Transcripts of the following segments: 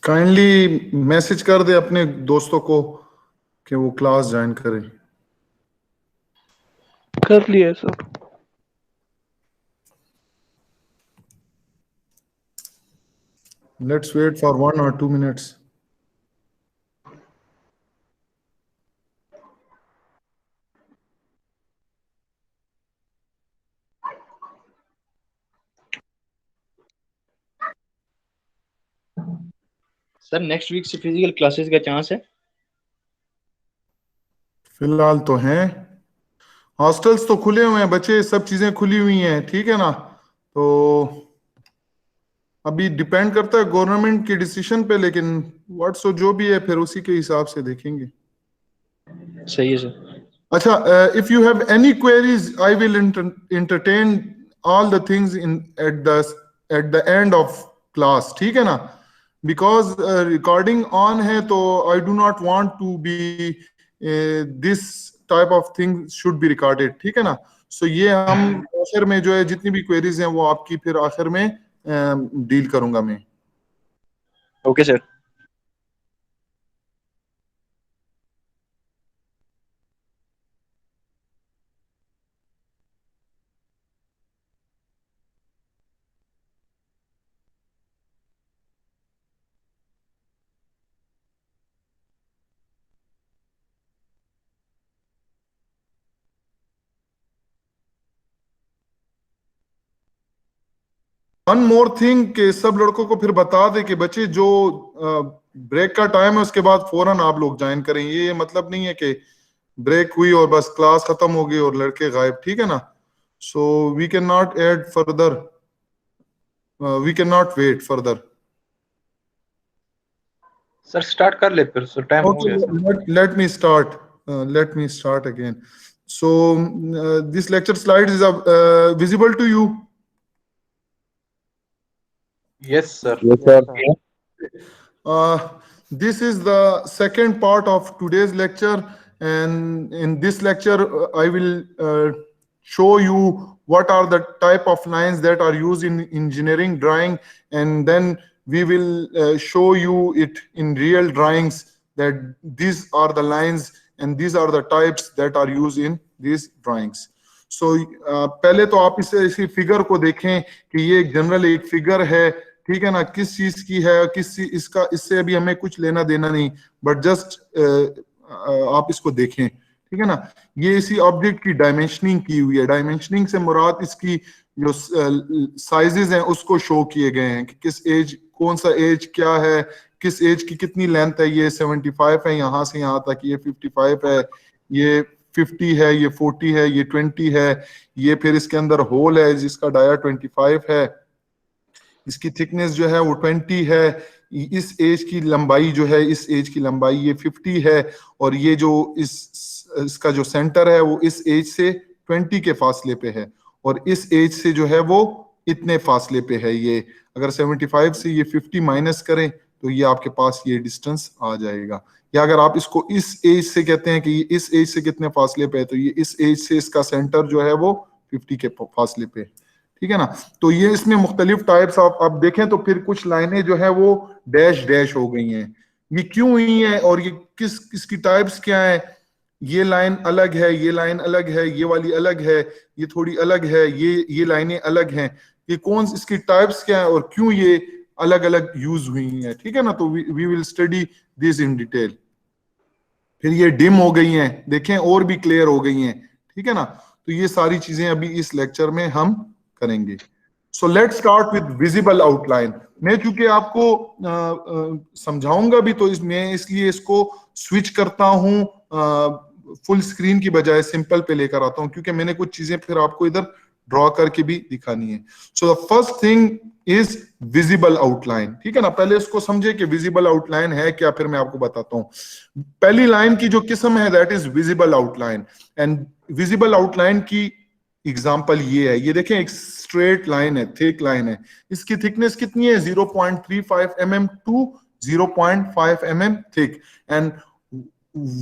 Kindly message कर दे अपने दोस्तों को कि वो क्लास ज्वाइन करें। कर लिया sir. Let's wait for 1 or 2 minutes. Sir next week से फिजिकल क्लासेस का चांस है? फिलहाल तो हैं, हॉस्टल्स तो खुले हुए हैं बच्चे, सब चीजें खुली हुई हैं, ठीक है ना। तो अभी डिपेंड करता है गवर्नमेंट के डिसीजन पे, लेकिन व्हाट्स जो भी है फिर उसी के हिसाब से देखेंगे। सही है सर। अच्छा, if you have any queries I will entertain all the things in at the end of class, ठीक है ना। बिकॉज रिकॉर्डिंग ऑन है तो I do not want to be this type of thing should be recorded, ठीक है ना। सो ये हम आखिर में जो है जितनी भी क्वेरीज हैं वो आपकी फिर आखिर में डील करूंगा मैं। Okay sir. One more thing के सब लड़कों को फिर बता दे कि बच्चे जो ब्रेक का टाइम है उसके बाद फौरन आप लोग ज्वाइन करें। ये मतलब नहीं है कि ब्रेक हुई और बस क्लास खत्म हो गई और लड़के गायब, ठीक है ना। So we can not add further, we can not wait further. Sir start कर ले फिर, सर टाइम हो गया sir. Let me start again. So this lecture slide is visible to you. Yes sir. Yes, sir. This is the second part of today's lecture, and in this lecture I will show you what are the type of lines that are used in engineering drawing, and then we will show you it in real drawings that these are the lines and these are the types that are used in these drawings. So पहले तो आप इसी figure को देखें कि ये general एक figure है, ठीक है ना। किस चीज की है, इसका इससे अभी हमें कुछ लेना देना नहीं, बट जस्ट आप इसको देखें, ठीक है ना। ये इसी ऑब्जेक्ट की डायमेंशनिंग की हुई है। डायमेंशनिंग से मुराद इसकी जो साइजेस हैं उसको शो किए गए हैं कि किस एज, कौन सा एज क्या है, किस एज की कितनी लेंथ है। ये 75 है यहाँ से यहाँ तक, ये 55 है, ये 50 है, ये 40 है, ये 20 है, ये फिर इसके अंदर होल है जिसका डाया 25 है, इसकी थिकनेस जो है वो 20 है, इस एज की लंबाई जो है, इस एज की लंबाई ये 50 है, और ये जो इसका जो सेंटर है वो इस एज से 20 के फासले पे है, और इस एज से जो है वो इतने फासले पे है। ये अगर 75 से ये 50 माइनस करें तो ये आपके पास ये डिस्टेंस आ जाएगा। या अगर आप इसको इस एज से कहते हैं कि ये इस एज से कितने फासले पे है, तो ये इस एज से इसका सेंटर जो है वो 50 के फासले पे, ठीक है ना। तो ये इसमें मुख्तलिफ टाइप्स आप देखें तो फिर कुछ लाइनें जो है वो डैश डैश हो गई हैं। ये क्यों हुई है और ये किसकी टाइप्स क्या है। ये लाइन अलग है, ये लाइन अलग है, ये वाली अलग है, ये थोड़ी अलग है, ये लाइनें अलग हैं। ये कौन, इसकी टाइप्स क्या है और क्यों ये अलग अलग यूज हुई हैं, ठीक है ना। तो we will study this in detail. फिर ये डिम हो गई हैं, देखें और भी क्लियर हो गई हैं, ठीक है ना। तो ये सारी चीजें अभी इस लेक्चर में हम करेंगे। So let's start with visible outline. मैं चूंकि आपको समझाऊंगा भी तो मैं इसलिए इसको स्विच करता हूं, फुल स्क्रीन की बजाय सिंपल पे लेकर आता हूं, क्योंकि मैंने कुछ चीजें फिर आपको इधर ड्रॉ करके भी दिखानी है। So the first thing is visible outline. ठीक है ना, पहले इसको समझे कि विजिबल आउटलाइन है क्या, फिर मैं आपको बताता हूं। पहली लाइन की जो किस्म है that is visible outline. And visible outline की एग्जांपल ये है, ये देखें एक स्ट्रेट लाइन है, थिक लाइन है, इसकी थिकनेस कितनी है 0.35 mm to 0.5 mm thick. And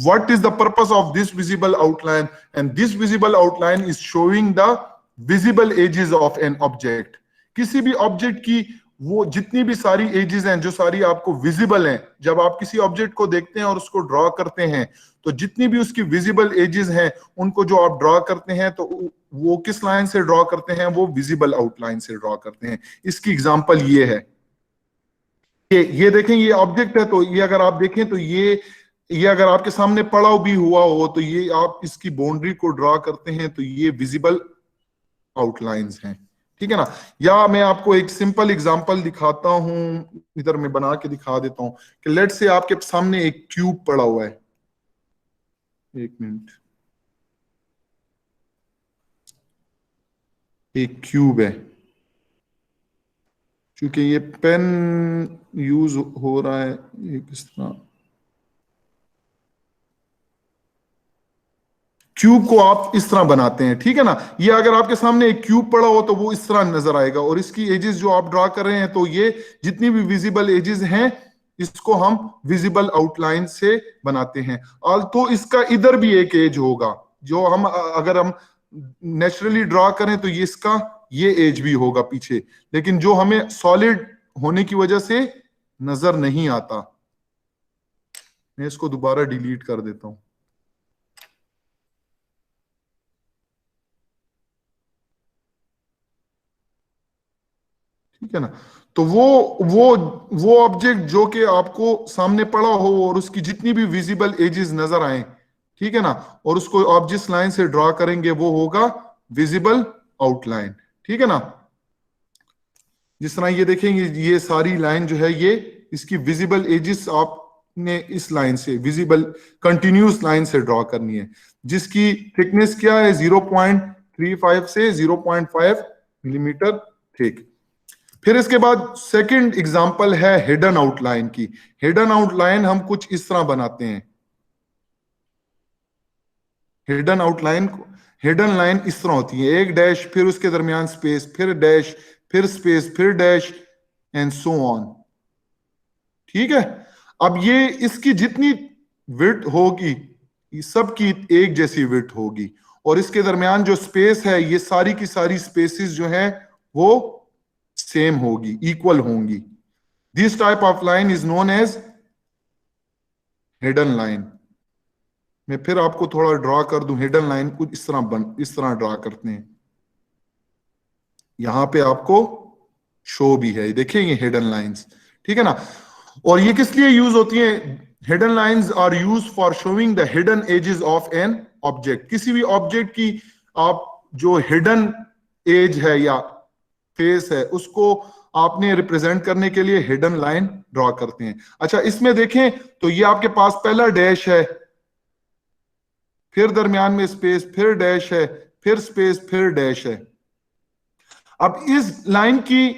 what is the purpose of this visible outline? And this visible outline is showing the visible edges of an object। किसी भी ऑब्जेक्ट की वो जितनी भी सारी एजेस हैं जो सारी आपको विजिबल हैं, जब आप किसी ऑब्जेक्ट को देखते हैं और उसको ड्रॉ करते हैं तो जितनी भी उसकी विजिबल एजेस हैं उनको जो आप ड्रॉ करते हैं तो वो किस लाइन से ड्रॉ करते हैं, वो विजिबल आउटलाइन से ड्रॉ करते हैं। इसकी एग्जांपल ये है, ये देखें ये ऑब्जेक्ट है, तो ये अगर आप देखें तो ये अगर आपके सामने पड़ा भी हुआ हो तो ये आप इसकी बाउंड्री को ड्रॉ करते हैं तो ये विजिबल आउटलाइंस हैं। ठीक है ना, या मैं आपको एक सिंपल एग्जांपल दिखाता हूं, इधर मैं बना के दिखा देता हूं कि लेट से आपके सामने एक क्यूब पड़ा हुआ है। एक मिनट, एक क्यूब है, क्योंकि ये पेन यूज हो रहा है ये किस तरह, क्यूब को आप इस तरह बनाते हैं। ठीक है ना, ये अगर आपके सामने एक क्यूब पड़ा हो तो वो इस तरह नजर आएगा, और इसकी एजेस जो आप ड्रॉ कर रहे हैं तो ये जितनी भी विजिबल एजेस हैं इसको हम विजिबल आउटलाइन से बनाते हैं। और तो इसका इधर भी एक एज होगा जो हम अगर हम नेचुरली ड्रॉ करें तो ये इसका ये एज भी होगा पीछे, लेकिन जो हमें सॉलिड होने की वजह से नजर नहीं आता। मैं इसको दोबारा डिलीट कर देता हूं। ठीक है ना, तो वो ऑब्जेक्ट जो कि आपको सामने पड़ा हो और उसकी जितनी भी विजिबल एजेस नजर आए, ठीक है ना, और उसको आप जिस लाइन से ड्रॉ करेंगे वो होगा विजिबल आउटलाइन। ठीक है ना, जिस तरह ये देखेंगे ये सारी लाइन जो है ये इसकी विजिबल एजेस आपने इस लाइन से विजिबल कंटिन्यूस लाइन से ड्रॉ करनी है, जिसकी थिकनेस क्या है 0.35 से 0.5 मिलीमीटर थिक। फिर इसके बाद सेकंड एग्जांपल है हिडन आउटलाइन की। हिडन आउटलाइन हम कुछ इस तरह बनाते हैं। हिडन आउटलाइन, हिडन लाइन इस तरह होती है, एक डैश, फिर उसके दरमियान स्पेस, फिर डैश, फिर स्पेस, फिर डैश एंड सो ऑन। ठीक है, अब ये इसकी जितनी विड्थ होगी सबकी एक जैसी विड्थ होगी, और इसके दरमियान जो स्पेस है ये सारी की सारी स्पेसेस जो है वो सेम होगी, इक्वल होंगी। This type of line is known as hidden line. मैं फिर आपको थोड़ा ड्रॉ कर दूं, हिडन लाइन कुछ इस तरह ड्रॉ करते हैं। यहां पे आपको शो भी है, देखिए ये हिडन लाइंस। ठीक है ना, और ये किस लिए यूज होती है? Hidden lines are use for showing the hidden edges of an object. किसी भी ऑब्जेक्ट की आप जो हिडन एज है या फेस है उसको आपने रिप्रेजेंट करने के लिए हिडन लाइन ड्रॉ करते हैं। अच्छा, इसमें देखें तो ये आपके पास पहला डैश है, फिर दरमियान में स्पेस, फिर डैश है, फिर स्पेस, फिर डैश है। अब इस लाइन की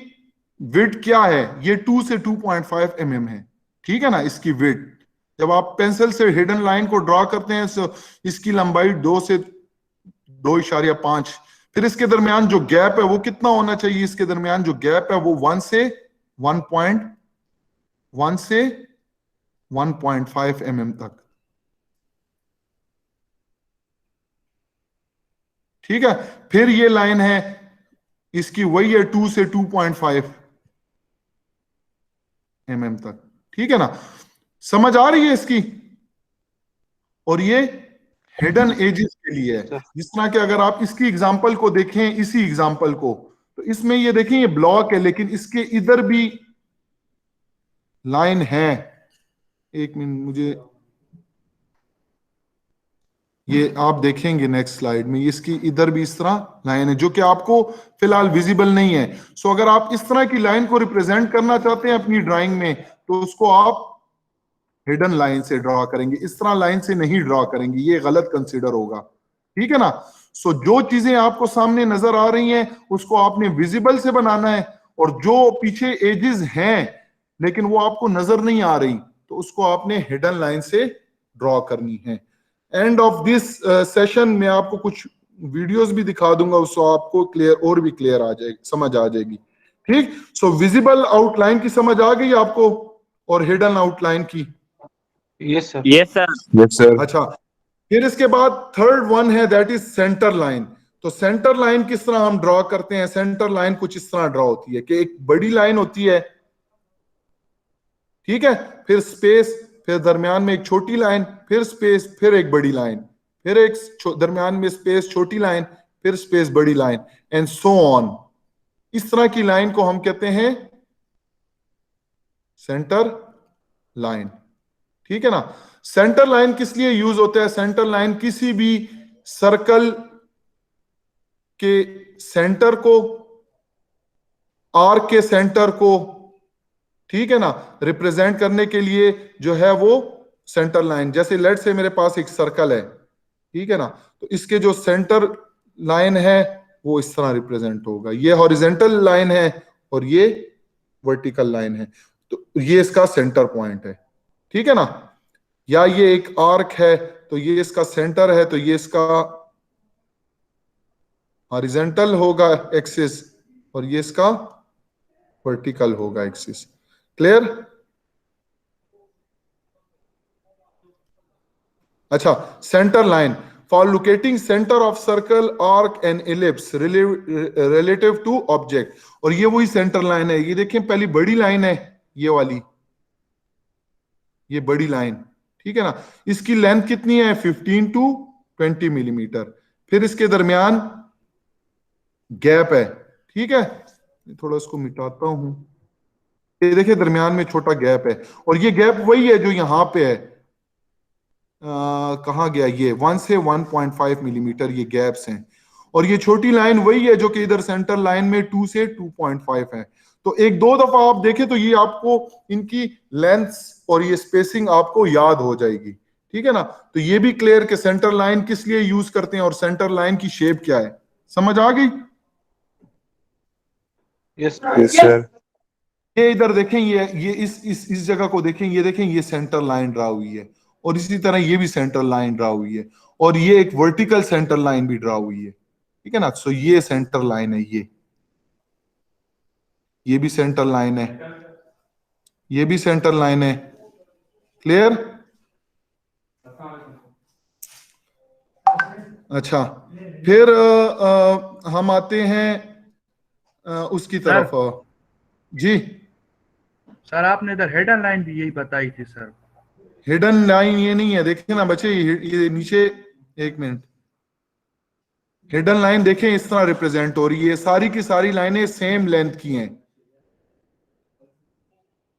विड्थ क्या है? ये 2 से 2.5 mm है। ठीक है ना, इसकी विड्थ जब आप पेंसिल से हिडन लाइन को ड्रॉ करते हैं तो इसकी लंबाई 2 से 2.5। फिर इसके दरमियान जो गैप है वो कितना होना चाहिए? इसके दरमियान जो गैप है वो 1 से 1.5 mm तक। ठीक है, फिर ये लाइन है इसकी वही है 2 से 2.5 mm तक। ठीक है ना, समझ आ रही है इसकी? और ये हिडन एजेस के लिए है। जिस तरह के अगर आप इसकी एग्जांपल को देखें, इसी एग्जांपल को, तो इसमें ये देखें ये ब्लॉक है लेकिन इसके इधर भी लाइन है। एक मिनट, मुझे ये आप देखेंगे नेक्स्ट स्लाइड में, इसकी इधर भी इस तरह लाइन है जो कि आपको फिलहाल विजिबल नहीं है। सो अगर आप इस तरह की लाइन को रिप्रेजेंट करना चाहते हैं अपनी ड्राइंग में तो उसको आप हिडन लाइन से ड्रॉ करेंगे, इस तरह लाइन से नहीं ड्रॉ करेंगे, ये गलत कंसीडर होगा। ठीक है ना, सो जो चीजें आपको सामने नजर आ रही हैं उसको आपने विजिबल से बनाना है, और जो पीछे एजेस हैं लेकिन वो आपको नजर नहीं आ रही, तो उसको आपने हिडन लाइन से ड्रॉ करनी है। एंड ऑफ दिस सेशन में आपको कुछ वीडियोस भी दिखा दूंगा, उसको आपको क्लियर और भी क्लियर आ जाएगी, समझ आ जाएगी। ठीक, सो विजिबल आउटलाइन की समझ आ गई आपको और हिडन आउटलाइन की? Yes sir. Yes, sir. Yes, sir. अच्छा, फिर इसके बाद थर्ड वन है, दैट इज सेंटर लाइन। तो सेंटर लाइन किस तरह हम ड्रॉ करते हैं? सेंटर लाइन कुछ इस तरह ड्रॉ होती है कि एक बड़ी लाइन होती है, ठीक है, फिर स्पेस, फिर दरमियान में एक छोटी लाइन, फिर स्पेस, फिर एक बड़ी लाइन, फिर एक दरमियान में स्पेस, छोटी लाइन, फिर स्पेस, बड़ी लाइन, एंड सो ऑन। इस तरह की लाइन को हम कहते हैं सेंटर लाइन। ठीक है ना? सेंटर लाइन किस लिए यूज होता है? सेंटर लाइन किसी भी सर्कल के सेंटर को, आर्क के सेंटर को, ठीक है ना, रिप्रेजेंट करने के लिए जो है वो सेंटर लाइन। जैसे लेट से मेरे पास एक सर्कल है, ठीक है ना, तो इसके जो सेंटर लाइन है वो इस तरह रिप्रेजेंट होगा। ये हॉरिजेंटल लाइन है और ये वर्टिकल लाइन है, तो ये इसका सेंटर पॉइंट है, ठीक है ना। या ये एक आर्क है तो ये इसका सेंटर है, तो ये इसका हॉरिजेंटल होगा एक्सिस और ये इसका वर्टिकल होगा एक्सिस। क्लियर? अच्छा, centre line for locating centre of circle, arc and ellipse relative to object. और ये वही सेंटर लाइन है। ये देखिए, पहली बड़ी लाइन है ये वाली, ये बड़ी लाइन, ठीक है ना। इसकी लेंथ कितनी है? 15 टू 20 मिलीमीटर। फिर इसके दरमियान गैप है, ठीक है, थोड़ा इसको मिटाता हूं। ये देखिए दरमियान में छोटा गैप है और ये गैप वही है जो यहां पे है। कहां गया ये? 1 से 1.5 मिलीमीटर ये गैप्स हैं। और ये छोटी लाइन वही है जो कि इधर सेंटर लाइन में 2 से 2.5 है। तो एक दो दफा आप देखें तो ये आपको इनकी लेंथ और ये स्पेसिंग आपको याद हो जाएगी, ठीक है ना। तो ये भी क्लियर कि सेंटर लाइन किस लिए यूज करते हैं और सेंटर लाइन की शेप क्या है, समझ आ गई? Yes Yes, sir. ये इधर देखें, ये इस जगह को देखें, ये देखें, ये सेंटर लाइन ड्रा हुई है और इसी तरह ये भी सेंटर लाइन ड्रा हुई है और ये एक वर्टिकल सेंटर लाइन भी ड्रा हुई है, ठीक है ना। सो ये सेंटर लाइन है, ये भी सेंटर लाइन है, ये भी सेंटर लाइन है। क्लियर? अच्छा, फिर हम आते हैं उसकी तरफ। जी सर, आपने इधर हिडन लाइन भी यही बताई थी सर। हिडन लाइन ये नहीं है, देखिए ना बच्चे, ये नीचे, एक मिनट, हिडन लाइन देखें इस तरह रिप्रेजेंट हो रही है। सारी की सारी लाइनें सेम लेंथ की हैं,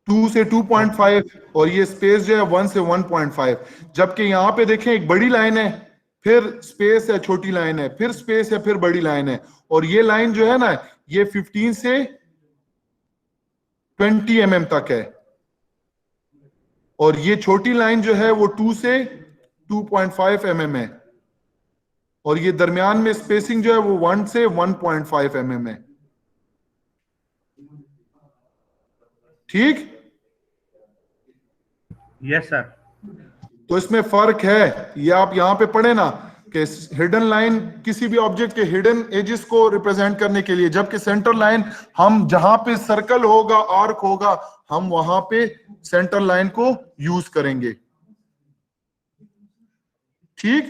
2 से 2.5 और ये स्पेस जो है 1 से 1.5। जबकि यहां पे देखें एक बड़ी लाइन है, फिर स्पेस है, छोटी लाइन है, फिर स्पेस है, फिर बड़ी लाइन है। और ये लाइन जो है ना, ये 15 से 20 mm तक है और ये छोटी लाइन जो है वो 2 से 2.5 mm है और ये दरमियान में स्पेसिंग जो है वो 1 से 1.5 mm है। ठीक? Yes sir. तो इसमें फर्क है, ये आप यहां पे पढ़े ना कि हिडन लाइन किसी भी ऑब्जेक्ट के हिडन एजेस को रिप्रेजेंट करने के लिए, जबकि सेंटर लाइन हम जहां पे सर्कल होगा, आर्क होगा, हम वहां पे सेंटर लाइन को यूज करेंगे। ठीक?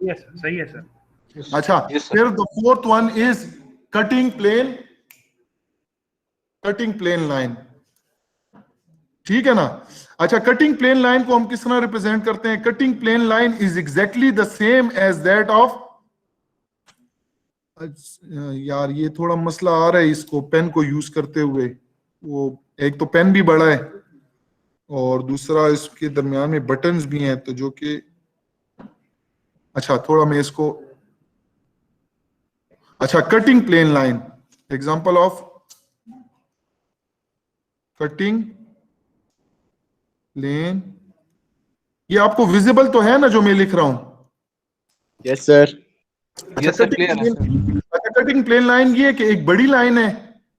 यस सर, सही है सर। अच्छा, फिर the fourth one is cutting plane line, ठीक है ना। अच्छा, कटिंग प्लेन लाइन को हम किस तरह रिप्रेजेंट करते हैं? Cutting plane line is exactly the same as that of, यार ये थोड़ा मसला आ रहा है इसको पेन को यूज करते हुए। वो एक तो पेन भी बड़ा है और दूसरा इसके दरमियान में बटन्स भी हैं, तो जो कि, अच्छा थोड़ा मैं इसको, अच्छा, cutting plane line, example of cutting plane, ये आपको विजिबल तो है ना जो मैं लिख रहा हूं? Yes, sir. Yes sir, clear है सर। अच्छा, कटिंग प्लेन लाइन ये है कि एक बड़ी लाइन है,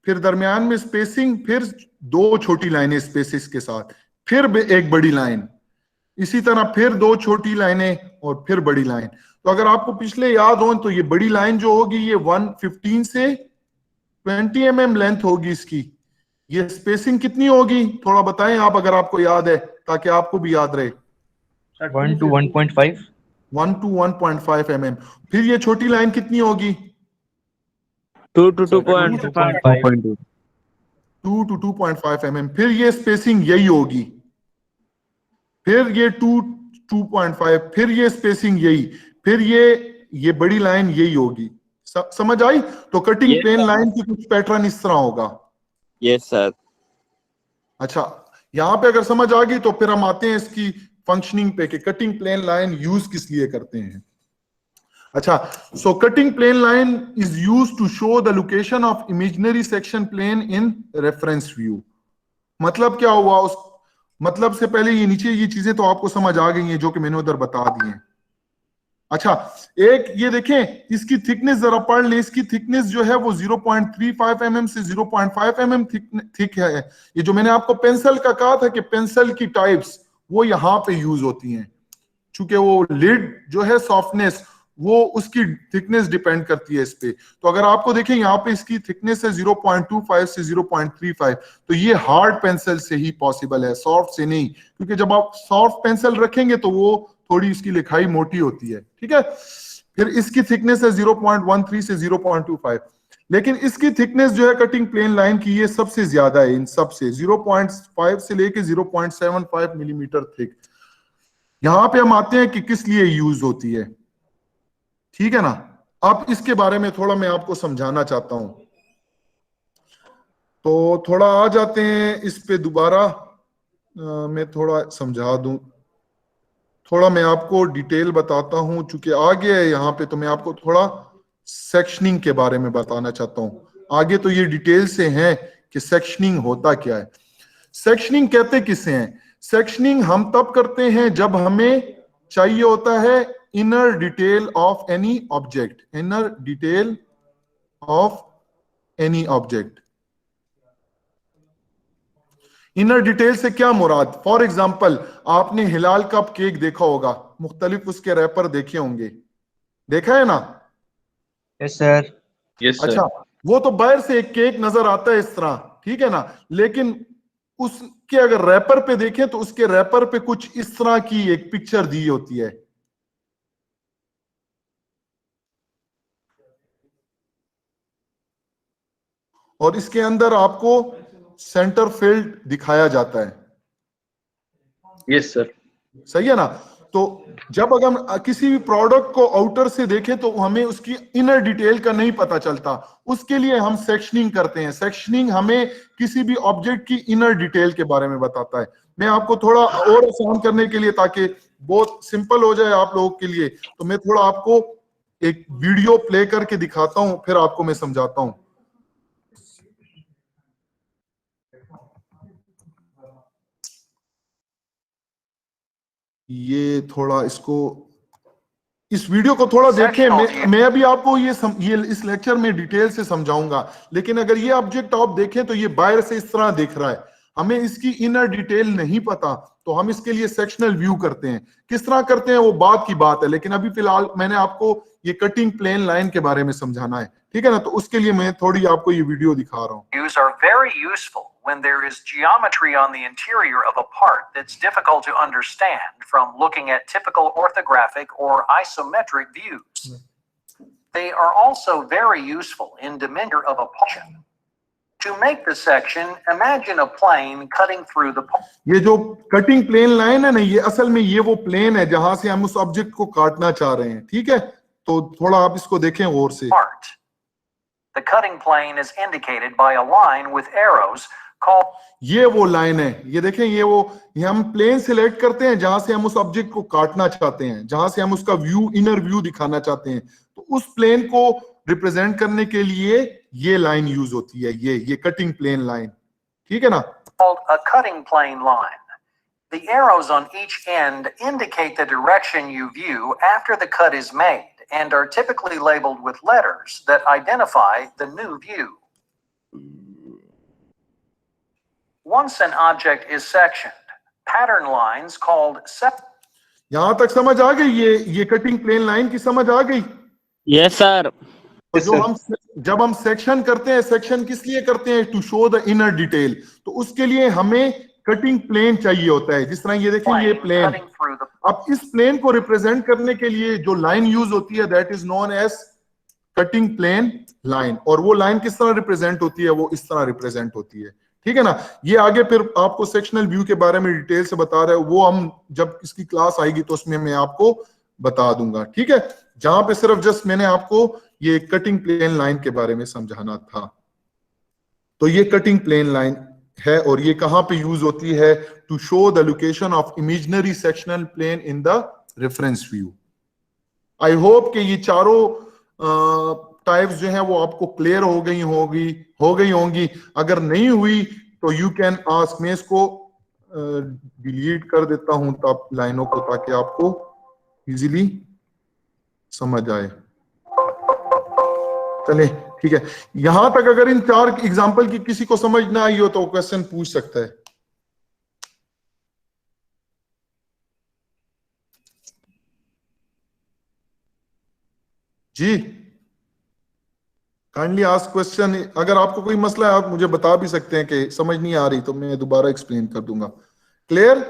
फिर दरमियान में स्पेसिंग, फिर दो छोटी लाइनें स्पेसिस के साथ, फिर एक बड़ी लाइन, इसी तरह फिर दो छोटी लाइनें और फिर बड़ी लाइन। तो अगर आपको पिछले याद हो तो ये बड़ी लाइन जो होगी ये 115 से 20 mm लेंथ होगी इसकी। ये स्पेसिंग कितनी होगी थोड़ा बताएं आप अगर आपको याद है, ताकि आपको भी याद रहे। 1 to 1.5. 1 to 1.5 mm। फिर ये छोटी लाइन कितनी होगी? 2 to 2.5. 2.2. 2 to 2.5 mm। फिर ये स्पेसिंग यही होगी, फिर ये 2.5, फिर ये स्पेसिंग यही, फिर ये बड़ी लाइन यही होगी। समझ आई? तो कटिंग प्लेन लाइन की कुछ पैटर्न इस तरह होगा। Yes sir. अच्छा, यहां पे अगर समझ आ गई तो फिर हम आते हैं इसकी फंक्शनिंग पे कि कटिंग प्लेन लाइन यूज किस लिए करते हैं। अच्छा, so cutting plane line is used to show the location of imaginary section plane in reference view. मतलब क्या हुआ? उस मतलब से पहले ये नीचे ये चीजें तो आपको समझ आ गई हैं जो कि मैंने उधर बता दी हैं। अच्छा, एक ये देखें, इसकी थिकनेस जरा पढ़ लें। इसकी थिकनेस जो है वो 0.35 mm से 0.5 mm थिक है। ये जो मैंने आपको पेंसिल का कहा था कि पेंसिल की टाइप्स वो यहां पे यूज होती हैं, चूंकि वो लिड जो है सॉफ्टनेस वो उसकी थिकनेस डिपेंड करती है इस पे। तो अगर आपको देखें यहाँ पे इसकी थिकनेस है 0.25 से 0.35, तो ये हार्ड पेंसिल से ही पॉसिबल है, सॉफ्ट से नहीं, क्योंकि जब आप सॉफ्ट पेंसिल रखेंगे तो वो थोड़ी इसकी लिखाई मोटी होती है। ठीक है, फिर इसकी थिकनेस है 0.13 से 0.25, लेकिन इसकी थिकनेस जो है कटिंग प्लेन लाइन की ये सबसे ज्यादा है इन सब से, 0.5 से लेके 0.75 मिलीमीटर थिक। यहां पे हम आते हैं कि किस लिए यूज होती है। ठीक है ना, अब इसके बारे में थोड़ा मैं आपको समझाना चाहता हूं, तो थोड़ा आ जाते हैं इस पे दोबारा। मैं थोड़ा समझा दूं, थोड़ा मैं आपको डिटेल बताता हूं, चूंकि आगे है यहाँ पे तो मैं आपको थोड़ा सेक्शनिंग के बारे में बताना चाहता हूं। आगे तो ये डिटेल से है कि सेक्शनिंग होता क्या है। सेक्शनिंग कहते किसे हैं? सेक्शनिंग हम तब करते हैं जब हमें चाहिए होता है inner detail of any object, inner detail of any object. Inner detail से क्या मुराद? फॉर एग्जाम्पल, आपने हिलाल कप केक देखा होगा, मुख्तलिफ उसके रैपर देखे होंगे, देखा है ना? Yes sir. Yes sir. अच्छा, वो तो बाहर से एक केक नजर आता है इस तरह, ठीक है ना, लेकिन उसके अगर रैपर पे देखें तो उसके रैपर पे कुछ इस तरह की एक पिक्चर दी होती है। और इसके अंदर आपको सेंटर फील्ड दिखाया जाता है। Yes sir. सही है ना? तो जब अगर हम किसी भी प्रोडक्ट को आउटर से देखें तो हमें उसकी इनर डिटेल का नहीं पता चलता, उसके लिए हम सेक्शनिंग करते हैं। सेक्शनिंग हमें किसी भी ऑब्जेक्ट की इनर डिटेल के बारे में बताता है। मैं आपको थोड़ा और आसान करने के लिए, ताकि बहुत सिंपल हो जाए आप लोगों के लिए, तो मैं थोड़ा आपको एक वीडियो प्ले करके दिखाता हूं, फिर आपको मैं समझाता हूं। ये थोड़ा इस वीडियो को थोड़ा देखें। मैं अभी आपको ये इस लेक्चर में डिटेल से समझाऊंगा, लेकिन अगर ये ऑब्जेक्ट आप देखें तो ये बाहर से इस तरह दिख रहा है, हमें इसकी इनर डिटेल नहीं पता, तो हम इसके लिए सेक्शनल व्यू करते हैं। किस तरह करते हैं वो बात की बात है, लेकिन अभी फिलहाल मैंने आपको ये कटिंग प्लेन लाइन के बारे में समझाना है, ठीक है ना? तो उसके लिए मैं थोड़ी आपको ये वीडियो दिखा रहा हूँ। Views are very useful when there is geometry on the interior of a part that's difficult to understand from looking at typical orthographic or isometric views. They are also very useful in dimension of a portion. To make the section, imagine a plane cutting through the part. ये जो cutting plane line है ना, ये असल में ये वो plane है जहां से हम उस ऑब्जेक्ट को काटना चाह रहे हैं, ठीक है? तो थोड़ा आप इसको देखें गौर से। The cutting plane is indicated by a line with arrows called. ये वो लाइन है, ये देखें, ये हम प्लेन सिलेक्ट करते हैं जहां से हम उस ऑब्जेक्ट को काटना चाहते हैं, जहां से हम उसका व्यू, इनर व्यू दिखाना चाहते हैं, तो उस प्लेन को रिप्रेजेंट करने के लिए ये लाइन यूज होती है, ये कटिंग प्लेन लाइन, ठीक है ना? Called a cutting plane line. The arrows on each end indicate the direction you view after the cut is made, and are typically labeled with letters that identify the new view. Once an object is sectioned, pattern lines called यहां तक समझ आ गई? ये cutting plane line की समझ आ गई? Yes, sir. तो जब हम सेक्शन करते हैं, सेक्शन किस लिए करते हैं? To show the inner detail. तो उसके लिए हमें कटिंग प्लेन चाहिए होता है। जिस तरह ये देखें, ये प्लेन, cutting through the अब इस प्लेन को रिप्रेजेंट करने के लिए जो लाइन यूज होती है, that is known as cutting plane line. और वो लाइन किस तरह रिप्रेजेंट होती है? वो इस तरह रिप्रेजेंट होती है, ठीक है ना। ये आगे फिर आपको सेक्शनल व्यू के बारे में डिटेल से बता रहा है, वो हम जब इसकी क्लास आएगी तो उसमें मैं आपको बता दूंगा, ठीक है। जहां पे सिर्फ जस्ट मैंने आपको ये कटिंग प्लेन लाइन के बारे में समझाना था। तो ये कटिंग प्लेन लाइन है और ये कहां पे यूज होती है? To show the location of imaginary sectional plane in the reference view. I hope कि ये चारों टाइप्स जो है वो आपको क्लियर हो गई होंगी। अगर नहीं हुई तो यू कैन आस्क। मैं इसको डिलीट कर देता हूं तब लाइनों को, ताकि आपको इजीली समझ आए। चले, ठीक है। यहां तक अगर इन 4 एग्जाम्पल की किसी को समझ ना आई हो तो क्वेश्चन पूछ सकता है। जी, काइंडली आस्क क्वेश्चन। अगर आपको कोई मसला है आप मुझे बता भी सकते हैं कि समझ नहीं आ रही, तो मैं दोबारा एक्सप्लेन कर दूंगा। Clear?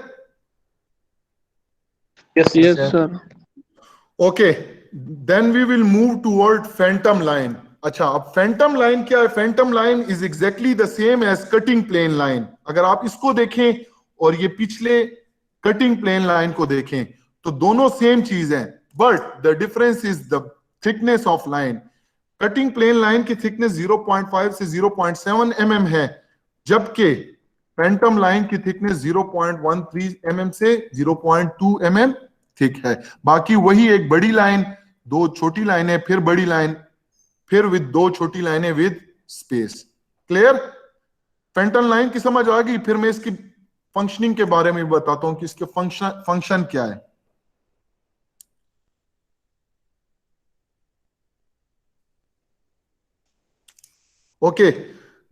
Yes, sir. Okay, then we will move toward phantom line. अच्छा, अब फैंटम लाइन क्या है? Phantom line is exactly the same as cutting plane line. अगर आप इसको देखें और ये पिछले कटिंग प्लेन लाइन को देखें तो दोनों सेम चीज है, but the difference is the thickness of line. Cutting plane line की थिकनेस 0.5 से 0.7 mm है, जबकि फैंटम लाइन की थिकनेस 0.13 mm से 0.2 mm थिक है। बाकी वही एक बड़ी लाइन, 2 छोटी लाइनें, फिर बड़ी लाइन, फिर विद 2 छोटी लाइनें with space. Clear? Phantom line की समझ आ गई? फिर मैं इसकी फंक्शनिंग के बारे में बताता हूं कि इसके फंक्शन क्या है। ओके,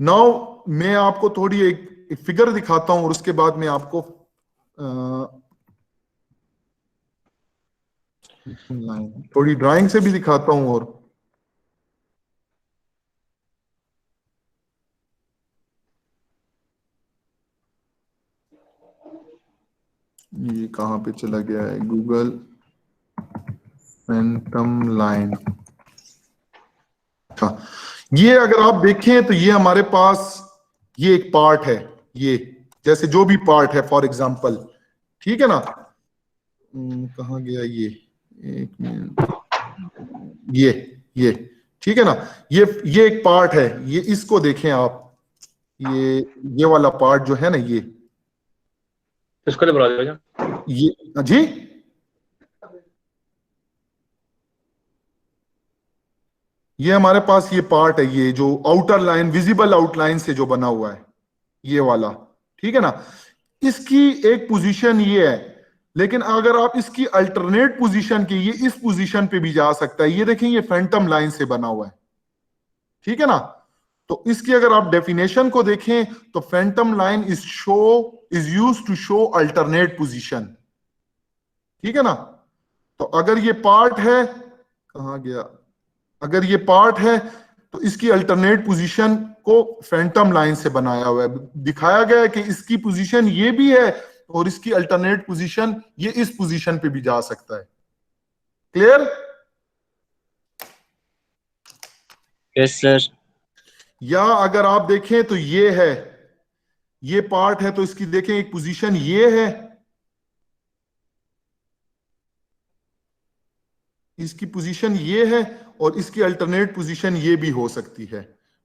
नाउ मैं आपको थोड़ी एक फिगर दिखाता हूं और उसके बाद मैं आपको थोड़ी ड्राइंग से भी दिखाता हूं। और ये कहां पे चला गया है? Google Phantom line. अच्छा, ये अगर आप देखें तो ये हमारे पास ये एक पार्ट है, ये जैसे जो भी पार्ट है फॉर एग्जांपल, ठीक है ना। कहां गया ये? एक मिनट, ये ठीक है ना। ये एक पार्ट है, ये इसको देखें आप, ये वाला पार्ट जो है ना, इसको बुला दो ये जी, ये हमारे पास ये पार्ट है, ये जो आउटर लाइन, विजिबल आउटलाइन से जो बना हुआ है, ये वाला, ठीक है ना। इसकी एक पोजीशन ये है, लेकिन अगर आप इसकी अल्टरनेट पोजीशन की, ये इस पोजीशन पे भी जा सकता है। ये देखें, ये फैंटम लाइन से बना हुआ है, ठीक है ना। तो इसकी अगर आप डेफिनेशन को देखें तो phantom line is used to show alternate position, ठीक है ना। तो अगर ये पार्ट है, कहां गया, अगर ये पार्ट है तो इसकी अल्टरनेट पोजीशन को फैंटम लाइन से बनाया हुआ है, दिखाया गया है कि इसकी पोजीशन ये भी है और इसकी अल्टरनेट पोजीशन ये इस पोजीशन पे भी जा सकता है। क्लियर? Yes, sir. या अगर आप देखें तो ये है, ये पार्ट है, तो इसकी देखें एक पोजीशन ये है, इसकी पोजीशन ये है और इसकी अल्टरनेट पोजीशन ये भी हो सकती है,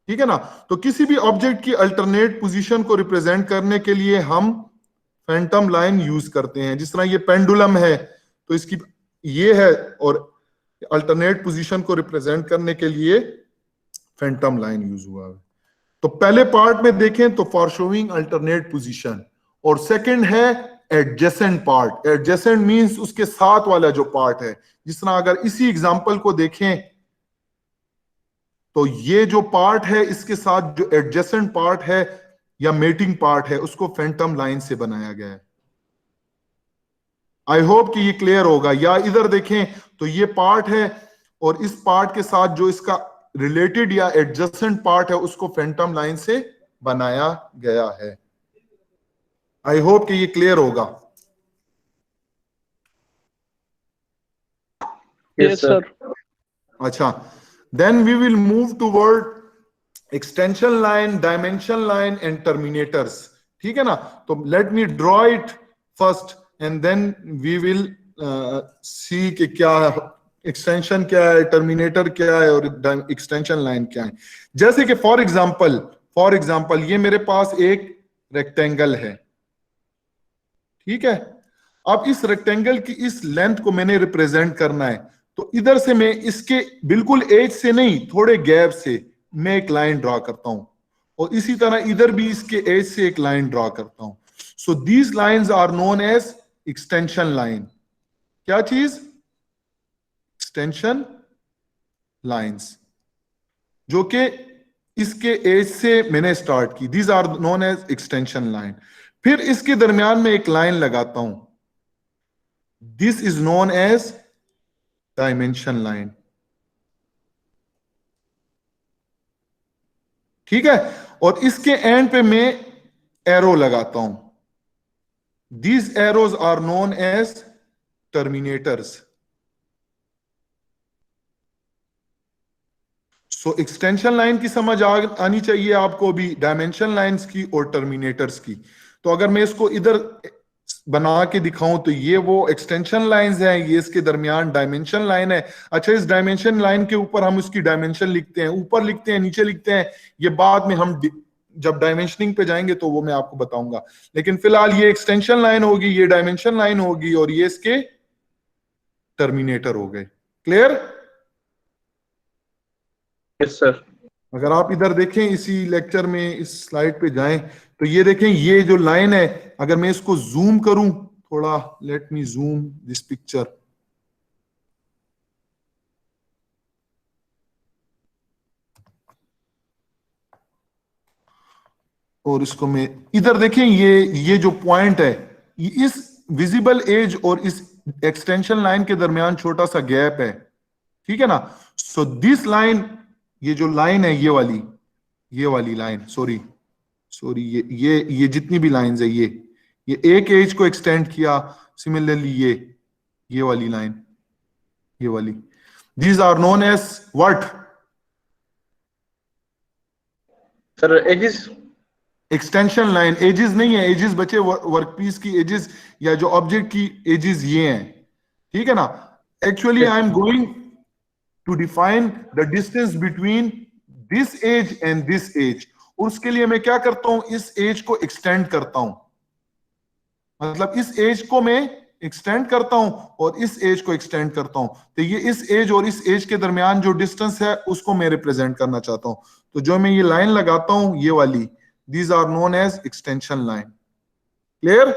ठीक है ना। तो किसी भी ऑब्जेक्ट की अल्टरनेट पोजीशन को रिप्रेजेंट करने के लिए हम फैंटम लाइन यूज करते हैं। जिस तरह ये पेंडुलम है तो इसकी ये है, और अल्टरनेट पोजीशन को रिप्रेजेंट करने के लिए फैंटम लाइन यूज हुआ है। तो पहले पार्ट में देखें तो फॉर शोइंग अल्टरनेट पोजीशन, और सेकंड है एडजेसेंट पार्ट। एडजेसेंट मींस उसके साथ वाला जो पार्ट है। जिस तरह अगर इसी एग्जांपल को देखें तो ये जो पार्ट है इसके साथ जो एडजेसेंट पार्ट है या मेटिंग पार्ट है उसको फैंटम लाइन से बनाया गया है। आई होप कि ये क्लियर होगा। या इधर देखें तो ये पार्ट है और इस पार्ट के साथ जो इसका रिलेटेड या एडजेसेंट पार्ट है उसको फैंटम लाइन से बनाया गया है। आई होप कि ये क्लियर होगा। Yes, sir. अच्छा, then we will move toward extension line, dimension line and terminators. ठीक है ना? तो let me draw it first and then we will see कि क्या एक्सटेंशन क्या है, टर्मिनेटर क्या है और एक्सटेंशन लाइन क्या है। जैसे कि फॉर एग्जांपल ये मेरे पास एक रेक्टेंगल है, ठीक है। अब इस रेक्टेंगल की इस लेंथ को मैंने रिप्रेजेंट करना है, तो इधर से मैं इसके बिल्कुल एज से नहीं, थोड़े गैप से मैं एक लाइन ड्रॉ करता हूं और इसी तरह इधर भी इसके एज से एक लाइन ड्रॉ करता हूं। So these lines are known as extension line. क्या चीज? एक्सटेंशन लाइंस, जो कि इसके एज से मैंने स्टार्ट की। These are known as extension line. फिर इसके दरमियान में एक लाइन लगाता हूं, this is known as dimension line. ठीक है? और इसके एंड पे मैं एरो लगाता हूं, these arrows are known as terminators. So extension line की समझ आनी चाहिए आपको भी, डायमेंशन लाइंस की और टर्मिनेटर्स की। तो अगर मैं इसको इधर बना के दिखाऊं तो ये वो एक्सटेंशन लाइंस हैं, ये इसके दरमियान डायमेंशन लाइन है। अच्छा, इस डायमेंशन लाइन के ऊपर हम उसकी डायमेंशन लिखते हैं, ऊपर लिखते हैं, नीचे लिखते हैं, ये बाद में हम जब डायमेंशनिंग पे जाएंगे तो वो मैं आपको बताऊंगा। लेकिन फिलहाल ये एक्सटेंशन लाइन होगी, ये डायमेंशन लाइन होगी और ये इसके टर्मिनेटर हो गए। क्लियर? Yes sir. अगर आप इधर देखें इसी लेक्चर में, इस स्लाइड पे जाएं तो ये देखें, ये जो लाइन है, अगर मैं इसको जूम करूं थोड़ा, let me zoom this picture. और इसको मैं इधर देखें, ये जो पॉइंट है, ये इस विजिबल एज और इस एक्सटेंशन लाइन के दरमियान छोटा सा गैप है। ठीक है ना? सो दिस लाइन, ये जो लाइन है, ये वाली लाइन, सॉरी ये जितनी भी लाइंस है, ये एक एज को एक्सटेंड किया। सिमिलरली ये वाली लाइन, ये वाली, these are known as what? Sir edges. Extension line. Edges नहीं है, एजेस बचे वर्कपीस की एजेस या जो ऑब्जेक्ट की एजेस ये हैं। ठीक है ना? Actually I am going to define the distance between this edge and this edge. उसके लिए मैं क्या करता हूं, इस एज को एक्सटेंड करता हूं, मतलब इस एज को मैं एक्सटेंड करता हूं और इस एज को एक्सटेंड करता हूं। तो ये इस एज और इस एज के दरमियान जो डिस्टेंस है उसको मैं रिप्रेजेंट करना चाहता हूं। तो जो मैं ये लाइन लगाता हूं, ये वाली, these are known as extension line. Clear?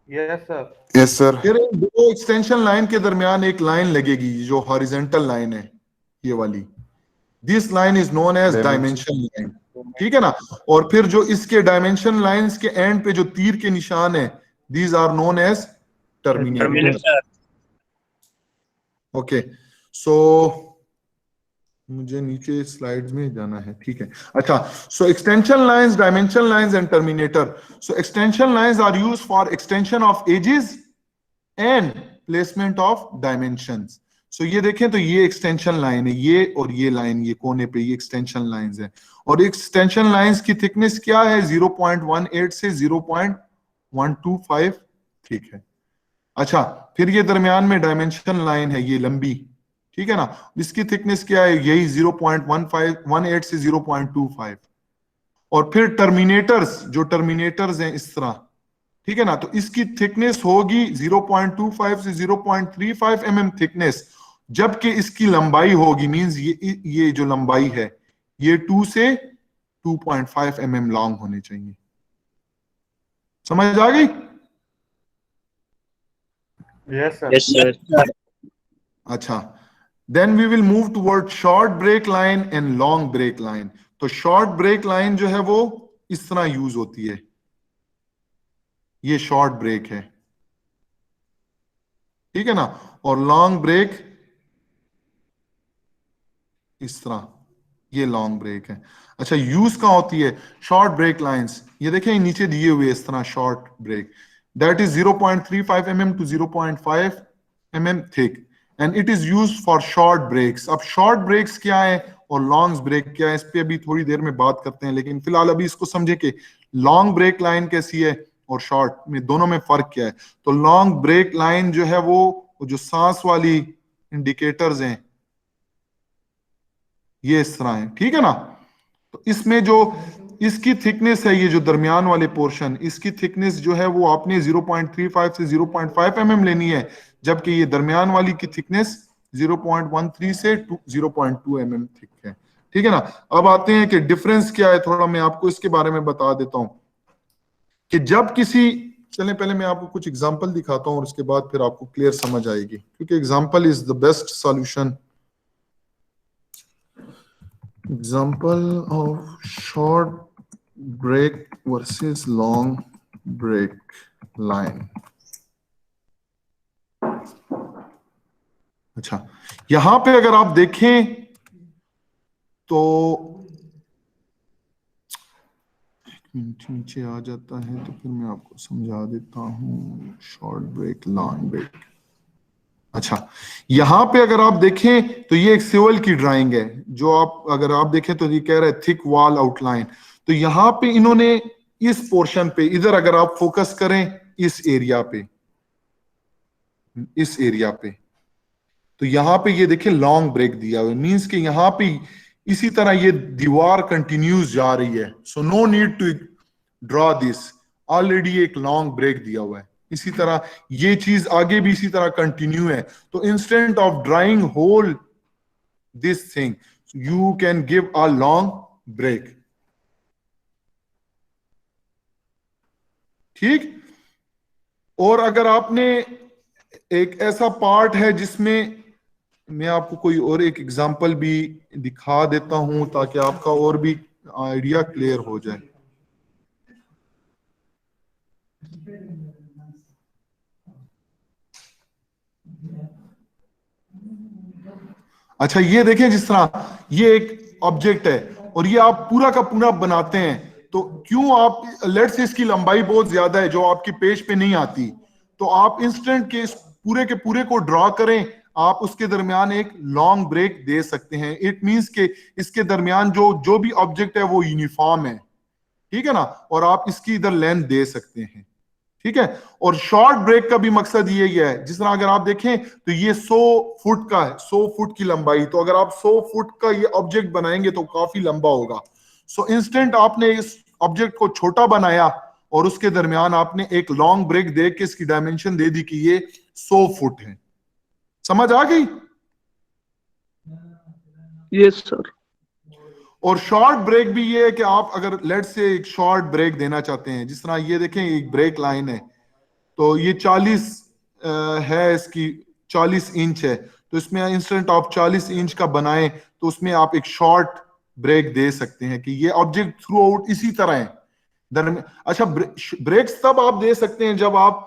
Yes sir. Yes sir. फिर दो एक्सटेंशन लाइन के दरमियान एक लाइन लगेगी जो हॉरिजॉन्टल लाइन है, ये वाली। This line is known as dimension line. ठीक है ना? और फिर जो इसके डायमेंशन लाइंस के एंड पे जो तीर के निशान है, these are known as terminator. Okay. So मुझे नीचे स्लाइड्स में जाना है। ठीक है? अच्छा, so extension lines, dimension lines and terminator. So extension lines are used for extension of edges and placement of dimensions. So ये देखें तो ये एक्सटेंशन लाइन है, ये और ये लाइन, ये कोने पे ये एक्सटेंशन लाइंस है। और एक्सटेंशन लाइंस की थिकनेस क्या है? 0.18 से 0.125। ठीक है? अच्छा, फिर ये दरमियान में डायमेंशन लाइन है, ये लंबी। ठीक है ना? इसकी थिकनेस क्या है? यही 0.18 से 0.25। और फिर टर्मिनेटर्स, जो टर्मिनेटर्स हैं इस तरह, ठीक है ना, तो इसकी थिकनेस होगी 0.25 से 0.35 mm थिकनेस, जबकि इसकी लंबाई होगी, मींस ये जो लंबाई है ये 2 से 2.5 mm लॉन्ग होनी चाहिए। समझ आ गई? Yes sir. Yes, sir. अच्छा, then we will move toward short break line and long break line. तो शॉर्ट ब्रेक लाइन जो है वो इस तरह यूज होती है, ये शॉर्ट ब्रेक है, ठीक है ना, और लॉन्ग ब्रेक इस तरह, ये लॉन्ग ब्रेक है। अच्छा, यूज कहां होती है शॉर्ट ब्रेक लाइंस? ये देखें नीचे दिए हुए इस तरह short break, that is 0.35 mm to 0.5 mm thick and it is use for short breaks. अब शॉर्ट ब्रेक्स क्या है और लॉन्ग ब्रेक क्या है, इस पे अभी थोड़ी देर में बात करते हैं, लेकिन फिलहाल अभी इसको समझे कि लॉन्ग ब्रेक लाइन कैसी है और शॉर्ट में, दोनों में फर्क क्या है। तो लॉन्ग ब्रेक लाइन जो है वो जो सांस वाली इंडिकेटर्स हैं ये इस तरह है, ठीक है ना। तो इसमें जो इसकी थिकनेस है, ये जो दरमियान वाले पोर्शन, इसकी थिकनेस जो है वो आपने 0.35 से 0.5 mm लेनी है, जबकि ये दरमियान वाली की थिकनेस 0.13 से 0.2 mm थिक है, ठीक है ना। अब आते हैं कि डिफरेंस क्या है, थोड़ा मैं आपको इसके बारे में बता देता हूं कि जब किसी, चलें पहले मैं आपको कुछ एग्जांपल दिखाता हूं और उसके बाद फिर आपको क्लियर समझ आएगी, क्योंकि example is the best solution. Example of short break versus long break line. अच्छा, यहां पे अगर आप देखें तो नीचे आ जाता है, तो फिर मैं आपको समझा देता हूं शॉर्ट ब्रेक लॉन्ग ब्रेक। अच्छा, यहां पे अगर आप देखें तो ये एक सिविल की ड्राइंग है, जो आप अगर आप देखें तो ये कह रहा है थिक वॉल आउटलाइन। तो यहां पे इन्होंने इस पोर्शन पे, इधर अगर आप फोकस करें इस एरिया पे, इस एरिया पे, तो यहां पे ये देखें लॉन्ग ब्रेक दिया हुआ है, मींस कि यहां पे इसी तरह ये दीवार कंटिन्यूस जा रही है। So no need to draw this, already एक लॉन्ग ब्रेक दिया हुआ है। इसी तरह ये चीज आगे भी इसी तरह कंटिन्यू है। तो instant of drawing whole this thing you can give a long break, ठीक। और अगर आपने एक ऐसा पार्ट है जिसमें, मैं आपको कोई और एक एग्जांपल भी दिखा देता हूं ताकि आपका और भी आइडिया क्लियर हो जाए। अच्छा, ये देखें जिस तरह ये एक ऑब्जेक्ट है और ये आप पूरा का पूरा बनाते हैं, तो क्यों आप, लेट्स से इसकी लंबाई बहुत ज्यादा है जो आपकी पेज पे नहीं आती, तो आप इंस्टेंट के इस पूरे के पूरे को ड्रॉ करें, आप उसके दरमियान एक लॉन्ग ब्रेक दे सकते हैं। इट मींस के इसके दरमियान जो जो भी ऑब्जेक्ट है वो यूनिफॉर्म है, ठीक है ना, और आप इसकी इधर लेंथ दे सकते हैं, ठीक है। और शॉर्ट ब्रेक का भी मकसद ये है, जिस तरह अगर आप देखें तो ये 100 फुट का है, 100 फुट की लंबाई, तो अगर आप 100 फुट का ये ऑब्जेक्ट बनाएंगे तो काफी लंबा होगा। सो इंस्टेंट आपने इस ऑब्जेक्ट को छोटा बनाया और उसके दरमियान आपने एक लॉन्ग ब्रेक दे के इसकी डायमेंशन दे दी कि ये 100 फुट है। समझ आ गई? Yes, sir. और शॉर्ट ब्रेक भी ये है कि आप अगर लेट से एक शॉर्ट ब्रेक देना चाहते हैं, जिस तरह ये देखें एक ब्रेक लाइन है, तो ये 40 है, इसकी 40 इंच है, तो इसमें इंस्टेंट आप 40 इंच का बनाएं तो उसमें आप एक शॉर्ट ब्रेक दे सकते हैं कि ये ऑब्जेक्ट थ्रू आउट इसी तरह है। अच्छा, ब्रेक्स तब आप दे सकते हैं जब आप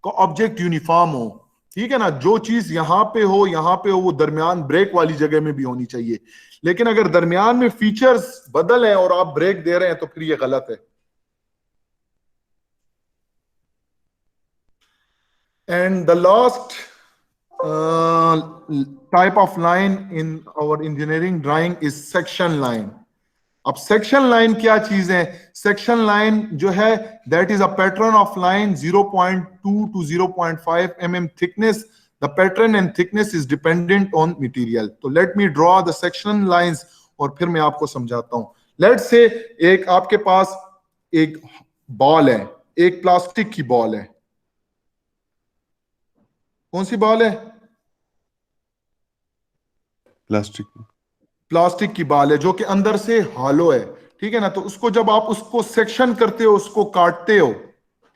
का ऑब्जेक्ट यूनिफॉर्म हो, ठीक है ना, जो चीज यहां पे हो वो दरमियान ब्रेक वाली जगह में भी होनी चाहिए। लेकिन अगर दरमियान में फीचर्स बदल है और आप ब्रेक दे रहे हैं तो फिर ये गलत है। And the last type of line in our engineering drawing is section line. अब सेक्शन लाइन क्या चीज है? सेक्शन लाइन जो है that is a pattern of line 0.2 to 0.5 mm thickness. The pattern and thickness is dependent on material. तो let me draw the section lines और फिर मैं आपको समझाता हूं। Let's say एक आपके पास एक बॉल है, एक प्लास्टिक की बॉल है। कौन सी बॉल है? प्लास्टिक की बॉल है जो कि अंदर से हॉलो है, ठीक है ना। तो उसको जब आप उसको सेक्शन करते हो, उसको काटते हो,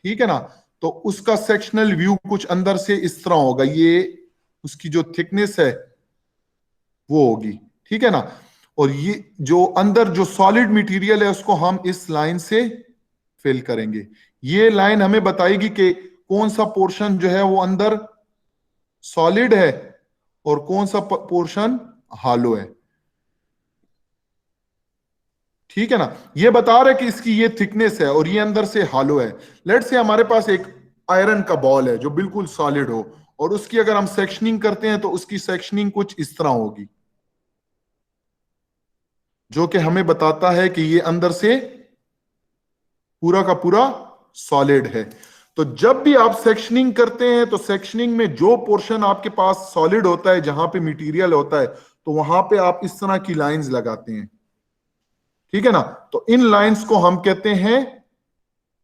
ठीक है ना। तो उसका सेक्शनल व्यू कुछ अंदर से इस तरह होगा, ये उसकी जो थिकनेस है वो होगी, ठीक है ना। और ये जो अंदर जो सॉलिड मटेरियल है उसको हम इस लाइन से फिल करेंगे। ये लाइन हमें बताएगी कि कौन सा पोर्शन जो है वो अंदर सॉलिड है और कौन सा पोर्शन हालो है, ठीक है ना। ये बता रहा है कि इसकी ये थिकनेस है और ये अंदर से हालो है। लेट्स से हमारे पास एक आयरन का बॉल है जो बिल्कुल सॉलिड हो और उसकी अगर हम सेक्शनिंग करते हैं तो उसकी सेक्शनिंग कुछ इस तरह होगी, जो कि हमें बताता है कि ये अंदर से पूरा का पूरा सॉलिड है। तो जब भी आप सेक्शनिंग करते हैं तो सेक्शनिंग में जो पोर्शन आपके पास सॉलिड होता है, जहां पे मटेरियल होता है, तो वहां पे आप इस तरह की लाइंस लगाते हैं, ठीक है ना। तो इन लाइंस को हम कहते हैं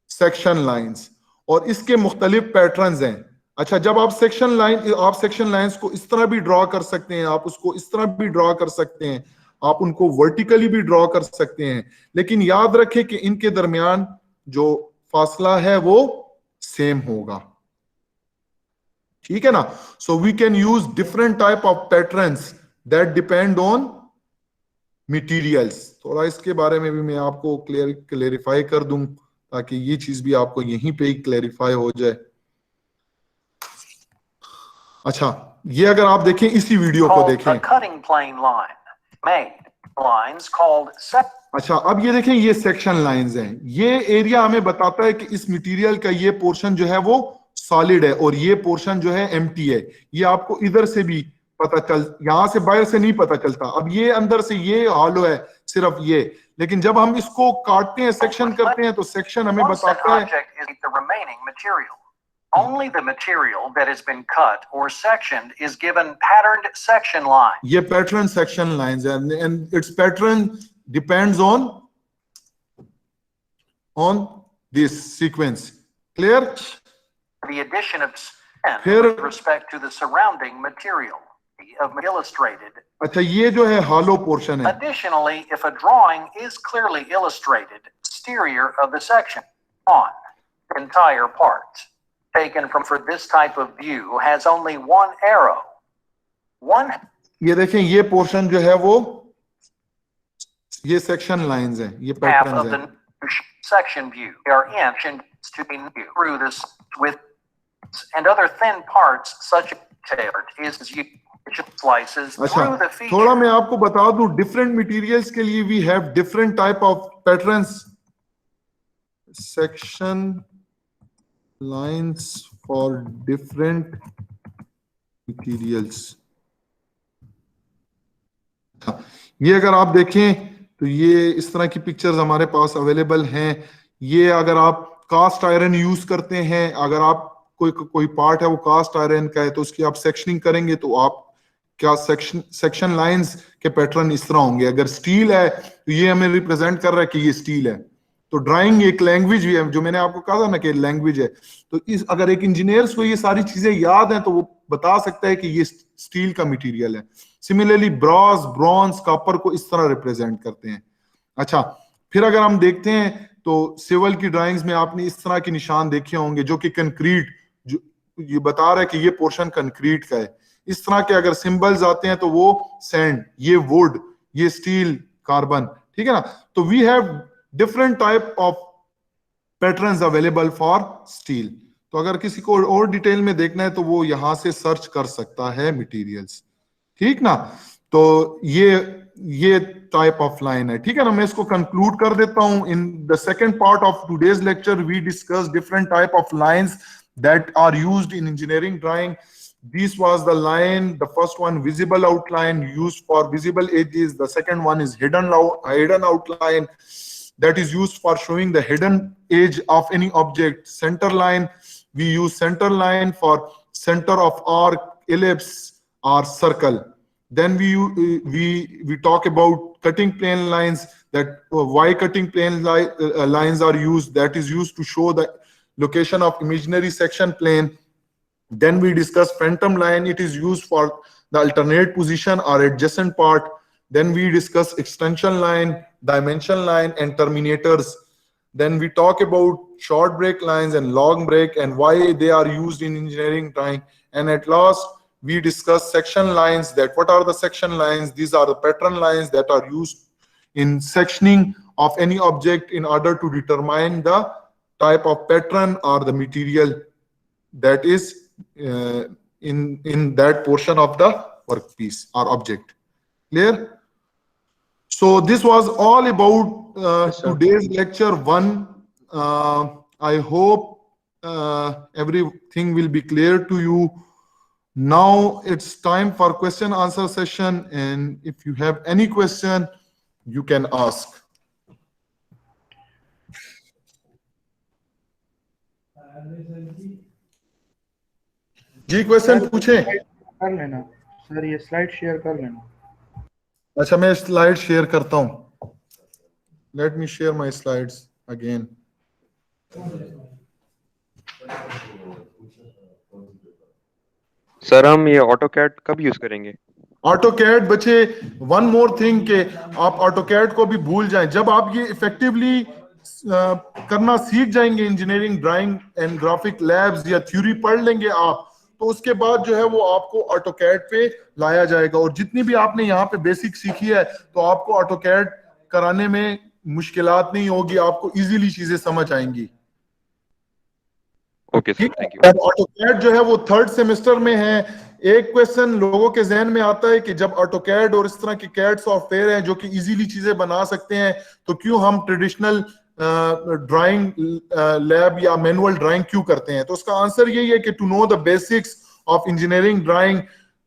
सेक्शन लाइंस और इसके मुख्तलिफ पैटर्न्स हैं। अच्छा, जब आप सेक्शन लाइंस को इस तरह भी ड्रॉ कर सकते हैं, आप उसको इस तरह भी ड्रॉ कर सकते हैं, आप उनको वर्टिकली भी ड्रॉ कर सकते हैं, लेकिन याद रखें कि इनके दरमियान जो फासला है वो सेम होगा, ठीक है ना। So we can use different type of patterns that depend on materials. थोड़ा इसके बारे में भी मैं आपको क्लेरिफाई कर दूं ताकि ये चीज भी आपको यहीं पे ही क्लेरिफाई हो जाए। अच्छा, ये अगर आप देखें इसी वीडियो को Called देखें, a cutting plane line. Made lines called अच्छा अब ये देखें, ये सेक्शन लाइंस हैं। ये एरिया हमें बताता है कि इस मटेरियल का ये पोर्शन जो है वो सॉलिड है और ये पोर्शन जो है एम्प्टी है। ये आपको इधर से भी पता चल, यहां से बाहर से नहीं पता चलता। अब ये अंदर से ये हॉलो है सिर्फ ये, लेकिन जब हम इसको काटते हैं, सेक्शन करते हैं, तो सेक्शन हमें Once an बताता है object is the remaining material. Only the material that has been cut or sectioned is given patterned section line. ये पैटर्न सेक्शन लाइंस है and it's pattern depends on this sequence. Clear? The addition of span Here- with respect to the surrounding material of illustrated. अच्छा, ये जो है hollow portion है। Additionally, if a drawing is clearly illustrated, exterior of the section on the entire part taken for this type of view has only one arrow. One ये देखें, ये portion जो है वो ये सेक्शन लाइंस हैं, ये half पैटर्न्स of the हैं। section view are inched to be through this with and other thin parts such as is slices अच्छा, through the थोड़ा feature. मैं आपको बता दूं, डिफरेंट मटेरियल्स के लिए we have different type of patterns. Section lines for different materials. ये अगर आप देखें तो ये इस तरह की पिक्चर्स हमारे पास अवेलेबल हैं। ये अगर आप कास्ट आयरन यूज करते हैं, अगर आप कोई पार्ट है वो कास्ट आयरन का है, तो उसकी आप सेक्शनिंग करेंगे तो आप क्या सेक्शन लाइंस के पैटर्न इस तरह होंगे। अगर स्टील है तो ये हमें रिप्रेजेंट कर रहा है कि ये स्टील है। तो ड्राइंग एक लैंग्वेज भी है, जो मैंने आपको कहा था ना कि लैंग्वेज है। तो इस अगर एक इंजीनियर्स को ये सारी चीजें याद हैं तो वो बता सकता है कि ये स्टील का मटेरियल है। सिमिलरली ब्रॉस, ब्रॉन्ज, कॉपर को इस तरह रिप्रेजेंट करते हैं। अच्छा, फिर अगर हम देखते हैं तो सिविल की ड्राइंग्स में आपने इस तरह के निशान देखे होंगे जो कि कंक्रीट, जो ये बता रहा है कि ये पोर्शन कंक्रीट का है। इस तरह के अगर सिंबल्स आते हैं तो वो सैंड, ये वुड, ये स्टील, कार्बन, ठीक है ना। तो we have different type of patterns available for steel. तो अगर किसी को और डिटेल में देखना है तो वो यहां से सर्च कर सकता है मटेरियल्स, ठीक ना। तो ये टाइप ऑफ लाइन है, ठीक है ना। मैं इसको कंक्लूड कर देता हूं। In the second part of today's lecture we discuss different type of lines that are used in engineering drawing. This was the line, the first one visible outline used for visible edges. The second one is hidden outline that is used for showing the hidden edge of any object. Center line, we use center line for center of arc, ellipse or circle. Then we talk about cutting plane lines, that why cutting plane lines are used, that is used to show the location of imaginary section plane. Then we discuss phantom line. It is used for the alternate position or adjacent part. Then we discuss extension line, dimension line, and terminators. Then we talk about short break lines and long break and why they are used in engineering drawing. And at last, we discuss section lines, that what are the section lines? These are the pattern lines that are used in sectioning of any object in order to determine the type of pattern or the material that is in that portion of the workpiece or object. Clear? So this was all about Yes, sir. today's lecture 1. I hope everything will be clear to you. Now it's time for question answer session, and if you have any question, you can ask. जी question पूछें? कर लेना sir, ये slide share कर लेना। अच्छा, मैं slide share करता हूं। Let me share my slides again. Sir हम ये ऑटोकैड कब यूज करेंगे? ऑटोकैड बच्चे, वन मोर थिंग के आप ऑटोकैड को भी भूल जाएं। जब आप ये इफेक्टिवली करना सीख जाएंगे, engineering drawing and graphic labs या थ्योरी पढ़ लेंगे आप, तो उसके बाद जो है वो आपको ऑटोकैड पे लाया जाएगा। और जितनी भी आपने यहाँ पे बेसिक सीखी है, तो आपको ऑटोकैड कराने में मुश्किलात नहीं होगी, आपको इजीली चीजें समझ आएंगी। Okay sir, thank you. AutoCAD जो है वो 3rd सेमेस्टर में है। एक क्वेश्चन लोगों के जहन में आता है कि जब ऑटोकैड और इस तरह के कैड सॉफ्टवेयर हैं जो कि इजीली चीजें बना सकते हैं, तो क्यों हम ट्रेडिशनल ड्राइंग लैब या मैनुअल ड्राइंग क्यों करते हैं? तो उसका आंसर यही है कि to know the basics of engineering drawing,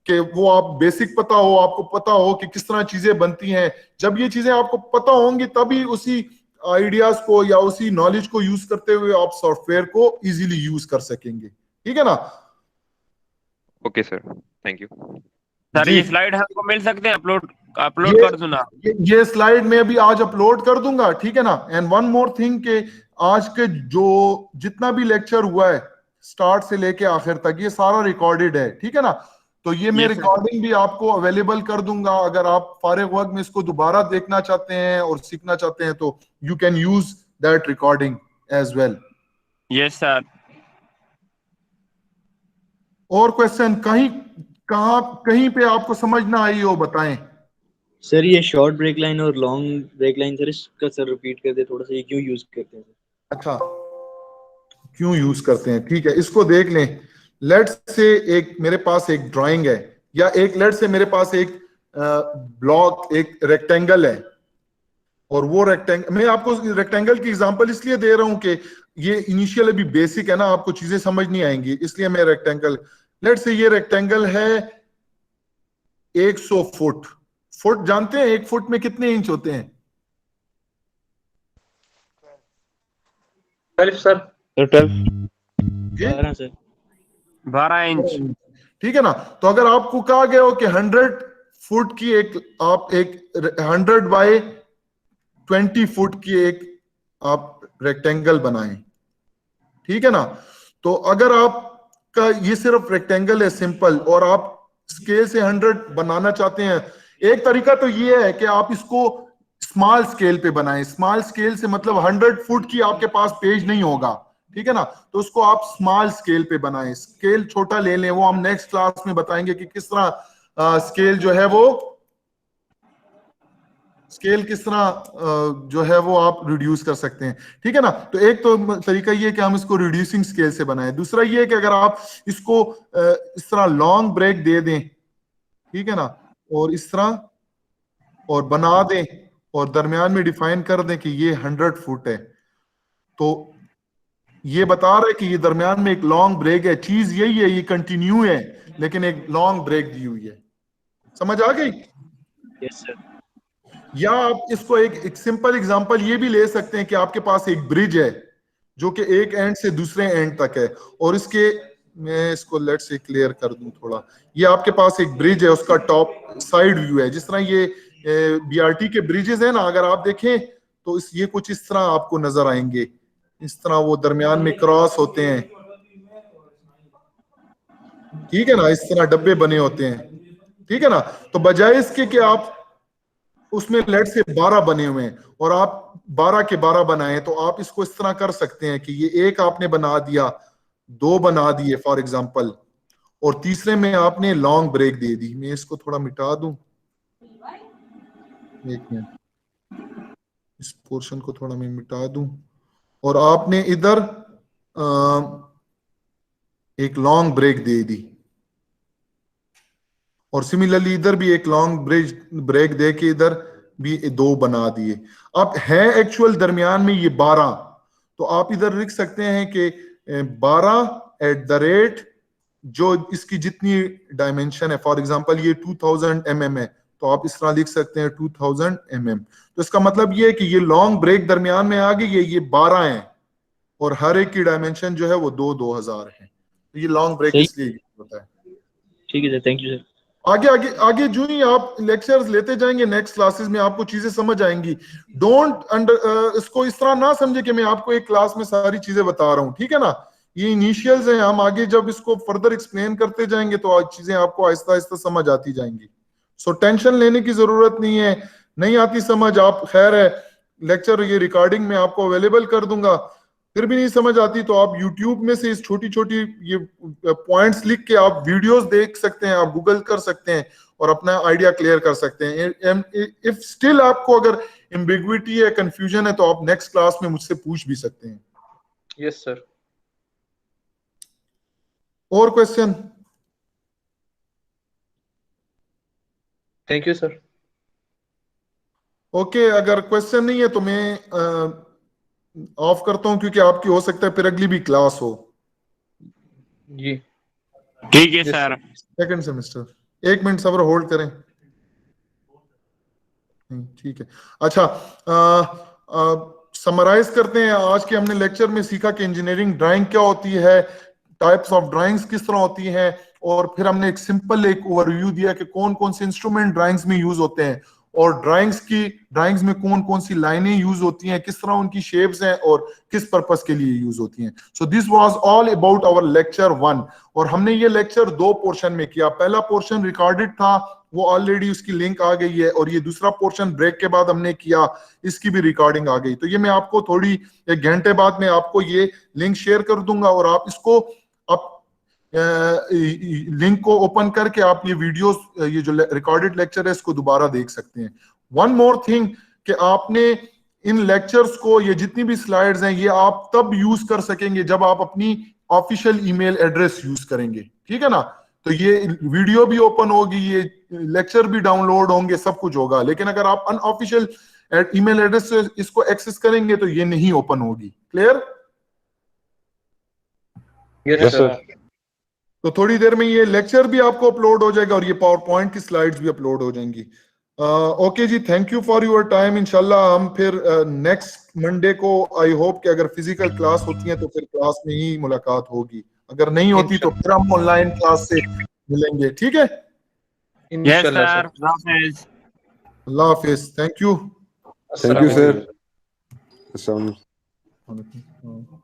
कि वो आप बेसिक पता हो, आपको पता हो कि किस तरह चीजें बनती हैं। जब ये चीजें आपको पता होंगी तभी उसी आइडियाज को या उसी नॉलेज को यूज करते हुए आप सॉफ्टवेयर को इजीली यूज कर सकेंगे। ठीक है ना? Okay sir, thank you. Sir ji. ये स्लाइड हमको मिल सकते हैं? अपलोड ये- कर दूं ना? ये स्लाइड में अभी आज अपलोड कर दूंगा, ठीक है ना? एंड वन मोर थिंग के आज के जो जितना भी लेक्चर हुआ है स्टार्ट से लेके आखिर तक, ये सारा रिकॉर्डेड है, ठीक है ना? तो ये मैं Yes, sir. रिकॉर्डिंग भी आपको अवेलेबल कर दूंगा। अगर आप फारिग वक्त में इसको दोबारा देखना चाहते हैं और सीखना चाहते हैं, तो you can use that recording as well. Yes sir. और क्वेश्चन कहीं पे आपको समझ ना आई हो, बताएं। सर ये शॉर्ट ब्रेक लाइन और लॉन्ग ब्रेक लाइन सर, इसका सर रिपीट कर दे थोड़ा सा, ये क्यों यूज करते हैं? अच्छा, क्यों यूज करते हैं? ठीक है, इसको देख लें। लेट्स से एक मेरे पास एक ड्राइंग है, या एक लेट्स से मेरे पास एक ब्लॉक, एक रेक्टेंगल है, और वो रेक्टेंगल, मैं आपको रेक्टेंगल की एग्जांपल इसलिए दे रहा हूं कि ये इनिशियल अभी बेसिक है ना, आपको चीजें समझ नहीं आएंगी, इसलिए मैं रेक्टेंगल, लेट्स से ये रेक्टेंगल है 100 फुट। फुट जानते हैं 1 फुट में कितने इंच होते हैं? 12 सर। 12 सर। 12 इंच। ठीक है ना? तो अगर आपको कहा गया हो कि 100 फुट की आप एक 100 बाय 20 फुट की एक आप रेक्टेंगल बनाएं, ठीक है ना? तो अगर आपका ये सिर्फ रेक्टेंगल है सिंपल, और आप स्केल से 100 बनाना चाहते हैं, एक तरीका तो ये है कि आप इसको स्मॉल स्केल पे बनाएं। स्मॉल स्केल से मतलब 100 फुट की आपके पास पेज नहीं होगा, ठीक है ना? तो उसको आप स्मॉल स्केल पे बनाएं, स्केल छोटा ले लें। वो हम नेक्स्ट क्लास में बताएंगे कि किस तरह स्केल जो है वो स्केल किस तरह जो है वो आप रिड्यूस कर सकते हैं, ठीक है ना? तो एक तो तरीका ये है कि हम इसको रिड्यूसिंग स्केल से बनाएं। दूसरा ये है कि अगर आप इसको इस तरह लॉन्ग ब्रेक दे दें, ठीक है ना, और इस तरह और बना दें, और दरमियान में डिफाइन कर दें कि ये 100 फुट है, तो ये बता रहा है कि ये दरमियान में एक लॉन्ग ब्रेक है। चीज यही है, ये कंटिन्यू है लेकिन एक लॉन्ग ब्रेक दी हुई है। समझ आ गई? Yes sir. या आप इसको एक सिंपल एग्जांपल ये भी ले सकते हैं कि आपके पास एक ब्रिज है जो कि एक एंड से दूसरे एंड तक है, और इसके मैं इसको लेट से क्लियर कर दूं थोड़ा। ये आपके पास एक ब्रिज है, उसका टॉप साइड व्यू है, जिस तरह ये बीआरटी के ब्रिजेस है ना, अगर आप देखें तो ये कुछ इस तरह आपको नजर आएंगे। इस तरह वो दरमियान में क्रॉस होते हैं, ठीक है ना? इस तरह डब्बे बने होते हैं, ठीक है ना? तो बजाय इसके कि आप उसमें लेट से 12 बने हुए हैं और आप 12 के 12 बनाए, तो आप इसको इस तरह कर सकते हैं कि ये एक आपने बना दिया, 2 बना दिए फॉर एग्जांपल, और तीसरे में आपने लॉन्ग ब्रेक दे दी। मैं इसको थोड़ा मिटा दूं, एक मिनट, इस पोर्शन को थोड़ा मैं मिटा दूं, और आपने इधर एक लॉन्ग ब्रेक दे दी, और सिमिलरली इधर भी एक लॉन्ग ब्रेक दे के इधर भी 2 बना दिए। अब है एक्चुअल दरमियान में ये 12, तो आप इधर लिख सकते हैं कि 12 जो इसकी जितनी डायमेंशन है, फॉर एग्जांपल ये 2000 mm है, तो आप इस तरह लिख सकते हैं 2000 mm। तो इसका मतलब ये है कि ये लॉन्ग ब्रेक दरमियान में आ गई है, ये 12 है, और हर एक की डायमेंशन जो है वो 2000 है। तो ये लॉन्ग ब्रेक सही। इसलिए होता है। ठीक है सर, थैंक यू सर। आगे आगे आगे जो ही आप लेक्चर्स लेते जाएंगे नेक्स्ट क्लासेस में आपको चीजें समझ आएंगी। डोंट इसको इस तरह ना समझे कि मैं आपको एक क्लास में सारी चीजें बता रहा हूँ, ठीक है ना। ये इनिशियल्स हैं, हम आगे जब इसको फर्दर एक्सप्लेन करते जाएंगे तो चीजें आपको आहिस्ता आहिस्ता समझ आती जाएंगी। सो टेंशन लेने की जरूरत नहीं है, नहीं आती समझ आप, खैर है लेक्चर ये रिकॉर्डिंग में आपको अवेलेबल कर दूंगा, फिर भी नहीं समझ आती तो आप YouTube में से इस छोटी छोटी ये पॉइंट्स लिख के आप वीडियोस देख सकते हैं, आप गूगल कर सकते हैं और अपना आइडिया क्लियर कर सकते हैं। इफ स्टिल आपको अगर एम्बिग्विटी है, कंफ्यूजन है, तो आप नेक्स्ट क्लास में मुझसे पूछ भी सकते हैं। Yes sir. और question? Thank you sir. Okay, अगर क्वेश्चन नहीं है तो मैं ऑफ करता हूं, क्योंकि आपकी हो सकता है फिर अगली भी क्लास हो। जी ठीक है Yes, sir. Second semester, 1 minute सब्र होल्ड करें। ठीक है, अच्छा समराइज करते हैं। आज के हमने लेक्चर में सीखा कि इंजीनियरिंग ड्राइंग क्या होती है, टाइप्स ऑफ ड्राइंग्स किस तरह होती हैं, और फिर हमने एक सिंपल एक ओवरव्यू दिया कि कौन कौन से इंस्ट्रूमेंट ड्राइंग्स में यूज होते हैं, और ड्राइंग्स में कौन कौन सी लाइनें यूज होती हैं, किस तरह उनकी शेप्स हैं और किस पर्पस के लिए यूज होती हैं। So this was all about our lecture 1, और हमने ये लेक्चर 2 पोर्शन में किया। पहला पोर्शन रिकॉर्डेड था, वो ऑलरेडी उसकी लिंक आ गई है, और ये दूसरा पोर्शन ब्रेक के बाद हमने किया, इसकी भी रिकॉर्डिंग आ गई। तो ये मैं आपको थोड़ी 1 घंटे बाद में आपको ये लिंक शेयर कर दूंगा, और आप इसको आप लिंक को ओपन करके आप ये वीडियोस, ये जो रिकॉर्डेड लेक्चर है इसको दोबारा देख सकते हैं। वन मोर थिंग कि आपने इन लेक्चर्स को, ये जितनी भी स्लाइड्स हैं, ये आप तब यूज कर सकेंगे जब आप अपनी ऑफिशियल ईमेल एड्रेस यूज करेंगे, ठीक है ना। तो ये वीडियो भी ओपन होगी, ये लेक्चर भी डाउनलोड होंगे, सब कुछ होगा, लेकिन अगर आप अनऑफिशियल ईमेल एड्रेस से इसको एक्सेस करेंगे तो ये नहीं ओपन होगी। क्लियर? Yes sir. तो थोड़ी देर में ये लेक्चर भी आपको अपलोड हो जाएगा और ये पावर पॉइंट की स्लाइड्स भी अपलोड हो जाएंगी। ओके जी, thank you for your time. इंशाल्लाह हम फिर नेक्स्ट मंडे को, आई होप कि अगर फिजिकल क्लास होती है तो फिर क्लास में ही मुलाकात होगी, अगर नहीं होती तो फिर हम ऑनलाइन क्लास से मिलेंगे, ठीक है। Yes sir. Allah Hafiz, thank you. Thank you sir. वालेकुम।